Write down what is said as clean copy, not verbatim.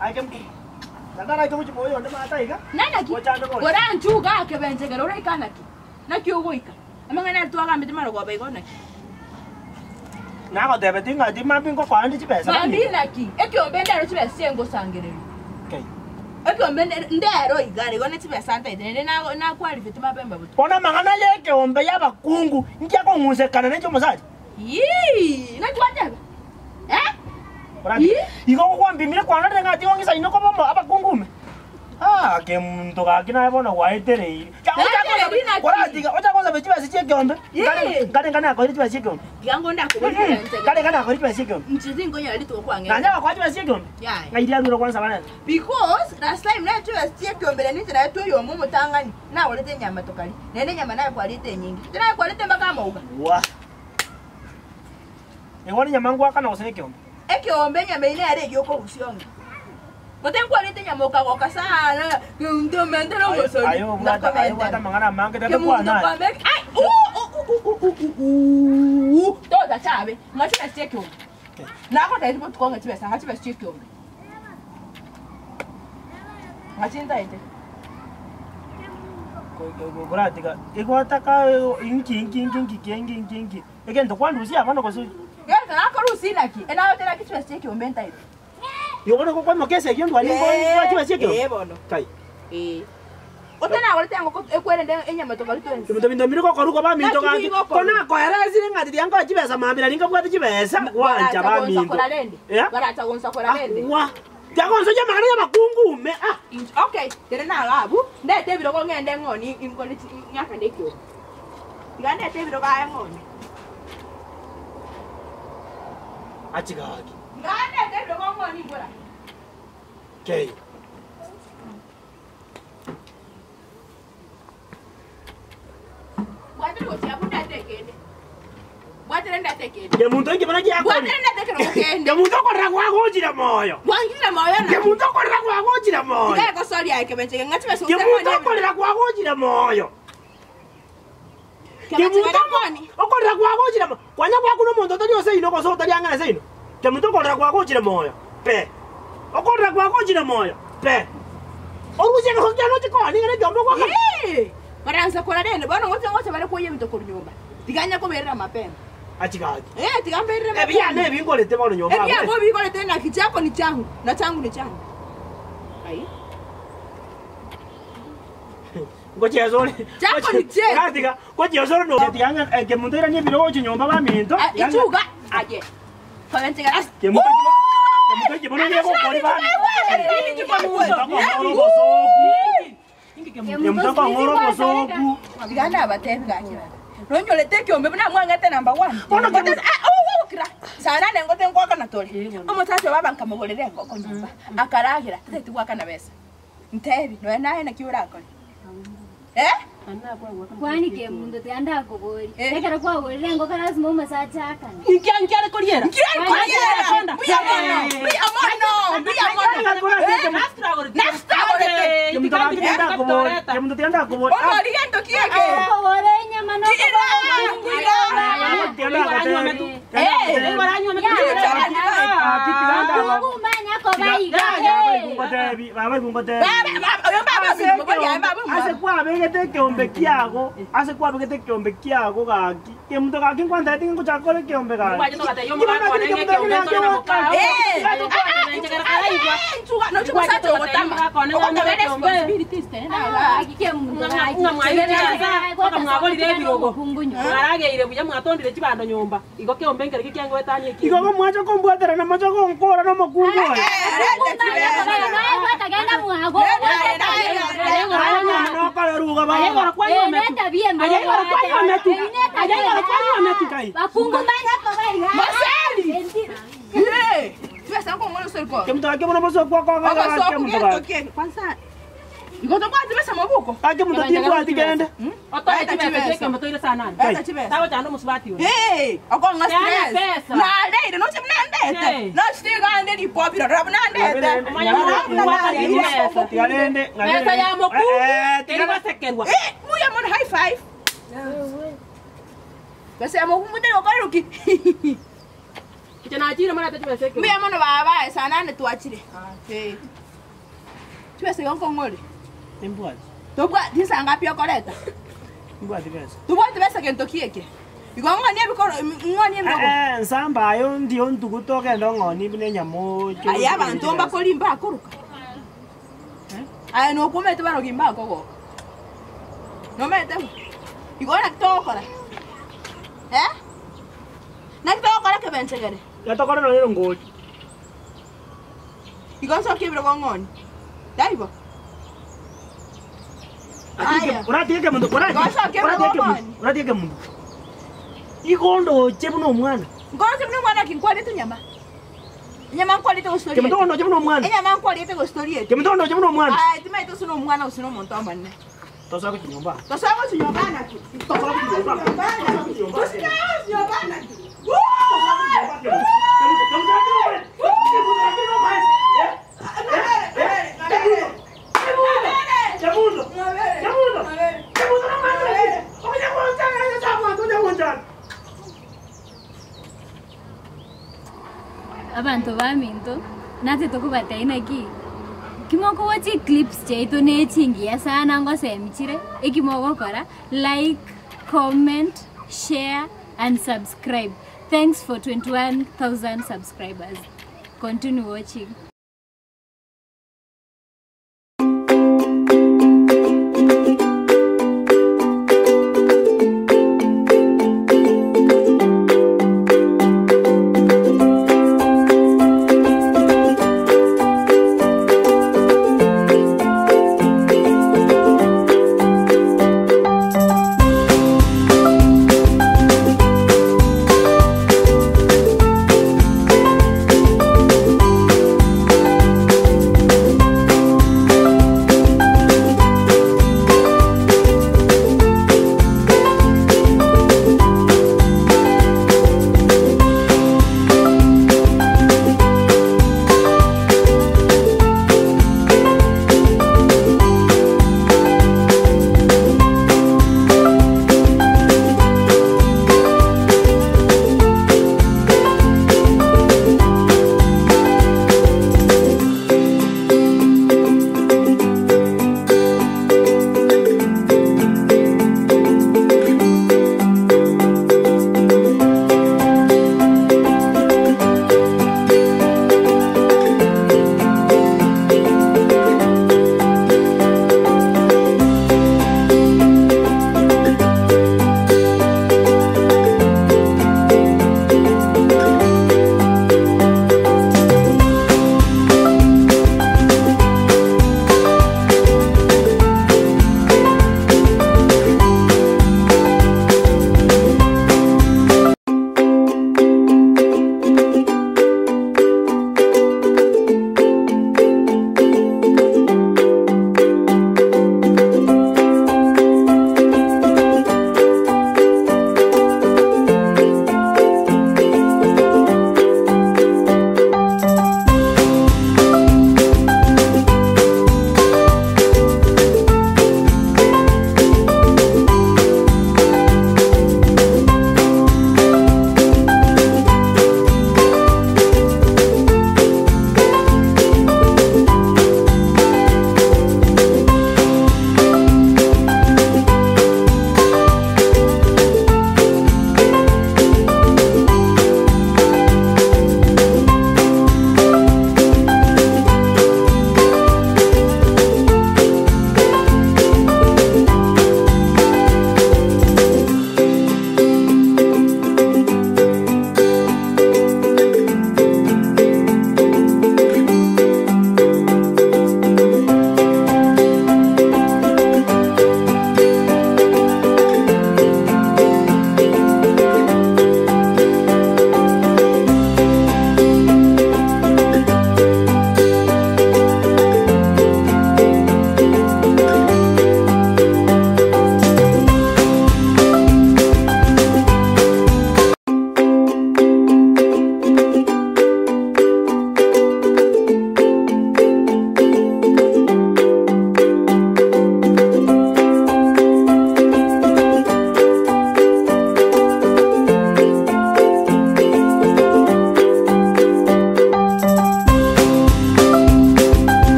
Aje mtu. Ndara ito mucho moyo ndema ataiga. Nana ki. Ora nchuga ke benjegera ora ikana ki. Na ki ugoika. Amangana tuaga mbiti maro kwa baigona ki. Nako debe tinga di mapingo kwa ndi chipesa. Bandina ki. Ekyo bendero chipesa sengo sangerero. Okay. Ekyo ndero igare gone chipesa anta ide na kwali vitu mapemba buto. Kona mangana leke ombe yabakungu njya ko ngusekana necho musati. Yee, na twajaba. Iko kwambimire kwana ngati wongisa inoko bomba abakungume. Ke muntu kakina yabona waiterei. Ocha kwanza bechiba sichekombe. Ngane akho bechiba sichekombe. Yango ndakubona nje. Ngane akho bechiba sichekombe. Mchizingo nyali to kwange. Nanya akho bechiba sichekombe. Ngaidia biro kwanza bana. Because last time na chiba sichekombe ni tena to yo mu mutangani. Na wolete nyama tokali. Nene nyama nayo kwalite nyingi. Tena kwalite mpaka mauga. Wa. Ngone nyama ngwa kana usechekombe. Ekiombe nyama ine yale yoko usionga. Ngotengo alete nyama ukagoka sana. Ndo mendelo ngosoni. Ayo ngata mangana mange tata kwana. Ai toda chabe. Ngathi besiyekiombe. Nako ndayithi ukuthi konke thibesa ngathi besiyekiombe. Ngathi ndayithi. Koratika. Ikwataka inki. Egento kwandusi abana kosi. Yenza nakho lusina ki. Enayo tena kithi besiyekiombe ndayithi. Yobona ko kwamo kese yondu ali ngo chiba chike. Yebo no. Kai. Otena wale tengo ko ekwelende enyama to kalito enzi. Ndo miriko ko ruko ba minto kangi. Kona ko era zile ngati yango chibesa mambira ninga bwati chibesa. Wanja ba minto. Barata gonsa kola lende. Wa. Jagonso je magana ya makungume. Okay, tere na labu. Ndete biro ko ngende ngoni inkoni nyaka ndekyo. Ngande te biro ba ngoni. Achigaki. Ngande te biro ko ngoni bora. Okay. Wadiro tia bunda tekende. Wadiro nda tekende. Ya muntu ngi bana yako. Wadiro nda tekende okende. Ya muntu ko ragwa gojira moyo. Wangirira moyo na. Ya muntu ko ragwa gojira moyo. Tika ko sori yake bencheke ngati beso. Ya muntu ko ragwa gojira moyo. Ya muntu ko ragwa gojira moyo. Kwanya kwa kuno muntu todi ose inoko so todi angana seino. Ya muntu ko ragwa gojira moyo. Pe. Okorra kwa gojira moyo. Pe. Oruze ko kyano chiko ni ngene jombo kwa. Baranza kola dende bana ngote bale ko yemi to ko nyumba. Tiganya ko berera mapema. Achigaki. Tigambe berera mapema. Ebya ne bingolete bano nyumba. Ebya ngo bingolete na kichako ni changu na changu ni changu. Ai. Ngoje azori. Chako ni che. Katika ngoje azori no. Tiganga ke mundira ni biro ojo nyumba ba minto. Ichuga aje. Kwamente gara. Ke mundira bono ni ko kori ba. Yemutaka ngoro bosoku. Diganda abatenga akira. Ronyo leteke ombe bana mwangate number 1. Kira. Sana nengote ngwaka na toli. Omutate baba nkamugolere ngoko nyumba. Akaragira tete gwaka na besa. Ntebi no naye na kiura akoni. Kwani ke mundo te anda kugori. Ekara kwa gori rengo kana lazima umasacha akana. Nkiankere koriera. Nkiankere. Biya mono. Kemundo tianda kubo. Omo ligendo kieke. Kugori nyama no. Nyumba iko ke ombengere kikiango etanye ki iko ko mwacho ko mbwatera na macho ko nkora na makungu Ikoto kwa tibesa mabuko. Ake muntu tibu atigende. Otoye tibesa ke motoire sana. Tawo chano musubati. Ako nga stress. Na leire no chimnandete. No stiga ande ni popira rab nandete. Tigalende. Pesa ya moku. Tigwa sekenwa. Muya mon high five. Pesa ya moku mute okaruki. Chana chira mana tachi beseke. Mimi amono baba sana ne tuachire. Eh. Tuwese yonko ngoli. Imbwa. Tobwa disa ngapi yokoleta? Imbwa dibesa. Tobwa tebesa kento kieke. Igongwa nie bikoro ngoni mdogo. Nsamba ayo ndiyo ndugutoke ndongoni bine nyamo. Aya bantu omba kolimba akuruka. Aya no komete baro gimba gogo. No mete. Igona kitokora. Na kitokora ke benchegere. Ya tokora no yero ngoji. Igonso kibro gongoni. Daibo. Urati yake mundu. Urati yake mundu. Ikondo chebuno mwana. Ngono chebuno mwana kinkwali tu nyama. Nyama nkwali tu story. Kemutondo chebuno mwana. Nyama nkwali tu story yetu. Kemutondo chebuno mwana. Ah, tima itu suno mwana usino monto amanne. Tosa ko chinyomba. Tosa ko chinyomba na ki. Tosa ko chinyomba. Tosa ko chinyomba na ki. Abantu baminto nate tokubataina ki kimoko wachi clips chaito ne chingia sana ngosemchire ikimoko kora like, comment, share and subscribe. Thanks for 21,000 subscribers. Continue watching.